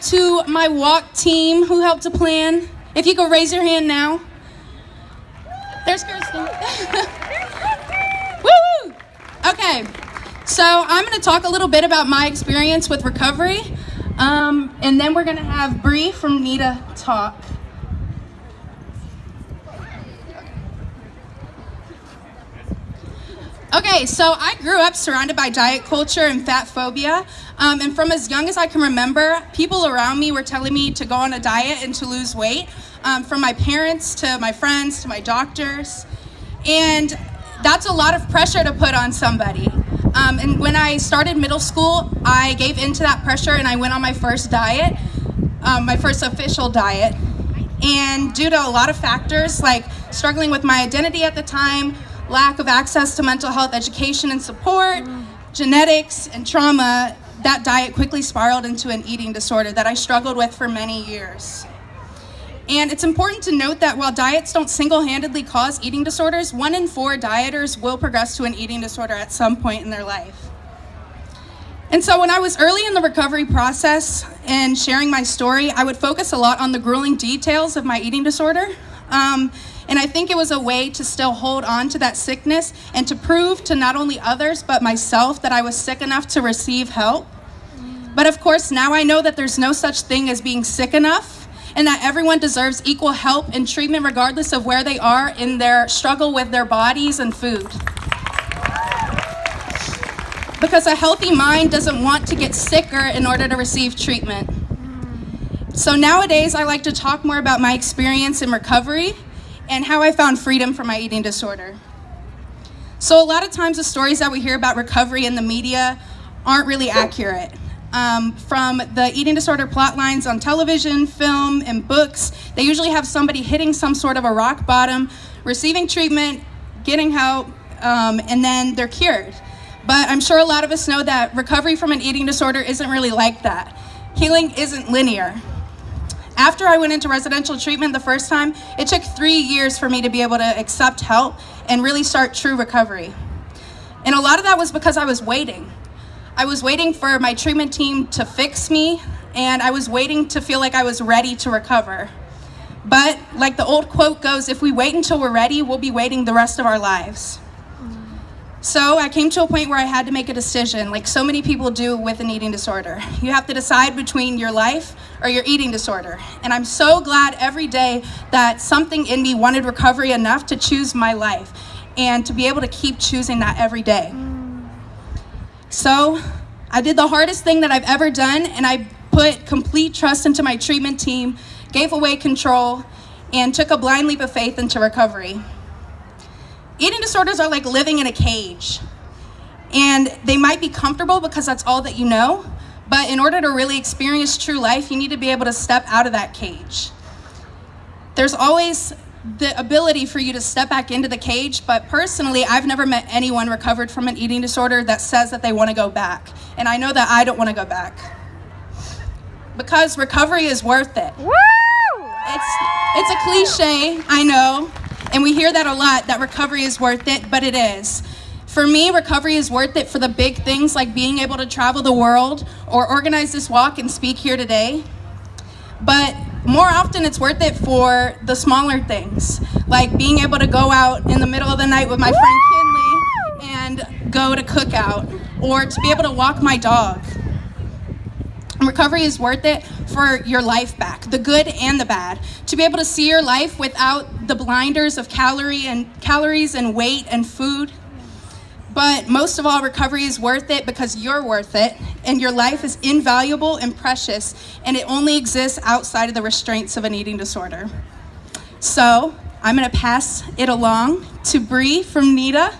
out to my walk team who helped to plan. If you could raise your hand now. There's Kirsten. Woo! Okay, so I'm going to talk a little bit about my experience with recovery, and then we're going to have Bree from NEDA talk. Okay, so I grew up surrounded by diet culture and fat phobia, and from as young as I can remember, people around me were telling me to go on a diet and to lose weight, from my parents to my friends to my doctors, and that's a lot of pressure to put on somebody. And when I started middle school, I gave into that pressure and I went on my first diet, my first official diet, and due to a lot of factors like struggling with my identity at the time, lack of access to mental health education and support, genetics, and trauma, that diet quickly spiraled into an eating disorder that I struggled with for many years. And it's important to note that while diets don't single-handedly cause eating disorders, 1 in 4 dieters will progress to an eating disorder at some point in their life. And so when I was early in the recovery process and sharing my story, I would focus a lot on the grueling details of my eating disorder. And I think it was a way to still hold on to that sickness and to prove to not only others but myself that I was sick enough to receive help. But of course, now I know that there's no such thing as being sick enough and that everyone deserves equal help and treatment regardless of where they are in their struggle with their bodies and food. Because a healthy mind doesn't want to get sicker in order to receive treatment. So nowadays, I like to talk more about my experience in recovery and how I found freedom from my eating disorder. So a lot of times the stories that we hear about recovery in the media aren't really accurate. From the eating disorder plot lines on television, film, and books, they usually have somebody hitting some sort of a rock bottom, receiving treatment, getting help, and then they're cured. But I'm sure a lot of us know that recovery from an eating disorder isn't really like that. Healing isn't linear. After I went into residential treatment the first time, it took 3 years for me to be able to accept help and really start true recovery. And a lot of that was because I was waiting. I was waiting for my treatment team to fix me, and I was waiting to feel like I was ready to recover. But like the old quote goes, if we wait until we're ready, we'll be waiting the rest of our lives. So I came to a point where I had to make a decision, like so many people do with an eating disorder. You have to decide between your life or your eating disorder. And I'm so glad every day that something in me wanted recovery enough to choose my life and to be able to keep choosing that every day. So I did the hardest thing that I've ever done, and I put complete trust into my treatment team, gave away control, and took a blind leap of faith into recovery. Eating disorders are like living in a cage, and they might be comfortable because that's all that you know, but in order to really experience true life, you need to be able to step out of that cage. There's always the ability for you to step back into the cage, but personally, I've never met anyone recovered from an eating disorder that says that they want to go back, and I know that I don't want to go back. Because recovery is worth it. Woo! It's a cliche, I know. And we hear that a lot, that recovery is worth it, but it is. For me, recovery is worth it for the big things like being able to travel the world or organize this walk and speak here today. But more often, it's worth it for the smaller things, like being able to go out in the middle of the night with my friend Kinley and go to cookout, or to be able to walk my dog. Recovery is worth it for your life back, the good and the bad. To be able to see your life without the blinders of calories and weight and food. But most of all, recovery is worth it because you're worth it, and your life is invaluable and precious, and it only exists outside of the restraints of an eating disorder. So I'm going to pass it along to Bree from NEDA.